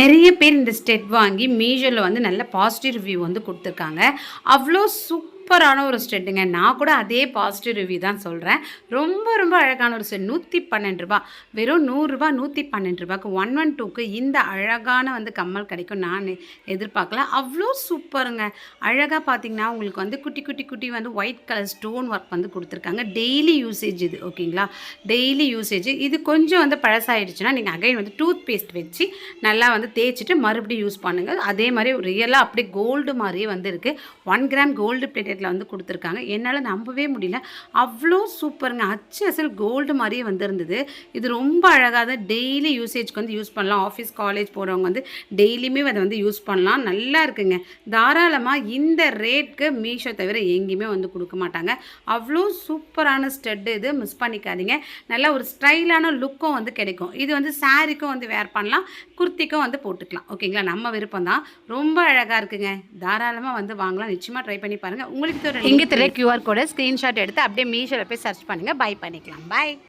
நிறைய பேர் இந்த ஸ்டெட் வாங்கி மீஷோவில் வந்து நல்ல பாசிட்டிவ் ரிவ்யூ வந்து கொடுத்துருக்காங்க. அவ்வளோ சூப்பரான ஒரு ஸ்டெட்டுங்க. நான் கூட அதே பாசிட்டிவ் ரிவ்யூ தான் சொல்கிறேன். ரொம்ப ரொம்ப அழகான ஒரு ஸ்டெட். ₹112 வெறும் ₹100 ₹112க்கு 112க்கு இந்த அழகான வந்து கம்மல் கிடைக்கும் நான் எதிர்பார்க்கல. அவ்வளோ சூப்பருங்க. அழகாக பார்த்தீங்கன்னா உங்களுக்கு வந்து குட்டி குட்டி குட்டி வந்து ஒயிட் கலர் ஸ்டோன் ஒர்க் வந்து கொடுத்துருக்காங்க. டெய்லி யூசேஜ் இது, ஓகேங்களா? டெய்லி யூசேஜ் இது. கொஞ்சம் வந்து பழசாயிடுச்சுன்னா நீங்கள் அகைன் வந்து டூத் பேஸ்ட் வச்சு நல்லா வந்து தேய்ச்சிட்டு மறுபடியும் யூஸ் பண்ணுங்கள். அதே மாதிரி ரியலாக அப்படியே கோல்டு மாதிரியே வந்து இருக்குது. 1 கிராம் கோல்டு பிளேட்டடில் வந்து கொடுத்துருக்காங்க. என்னால் நம்பவே முடியல. அவ்வளோ சூப்பருங்க. அச்சு அசல் கோல்டு மாதிரியே வந்து இருந்தது. இது ரொம்ப அழகாக தான் டெய்லி யூசேஜ்க்கு வந்து யூஸ் பண்ணலாம். ஆஃபீஸ் காலேஜ் போகிறவங்க வந்து டெய்லியுமே அதை வந்து யூஸ் பண்ணலாம். நல்லா இருக்குங்க. தாராளமாக இந்த ரேட்க்கு மீஷோ தவிர எங்கேயுமே வந்து கொடுக்க மாட்டாங்க. அவ்வளோ சூப்பரான ஸ்டெட்டு இது. மிஸ் பண்ணிக்காதீங்க. நல்லா ஒரு ஸ்டைலான லுக்கும் வந்து கிடைக்கும். இது வந்து சாரீக்கும் வந்து வேர் பண்ணலாம், குர்த்திக்கும் வந்து போட்டுக்கலாம், ஓகேங்களா? நம்ம விருப்பம் தான். ரொம்ப அழகாக இருக்குங்க. தாராளமாக வந்து வாங்கலாம். நிச்சயமாக ட்ரை பண்ணி பாருங்கள். உங்களுக்கு இங்கே தெரிய QR கோடை ஸ்க்ரீன்ஷாட் எடுத்து அப்படியே மீஷோவில் போய் சர்ச் பண்ணுங்கள். பை பண்ணிக்கலாம். பை.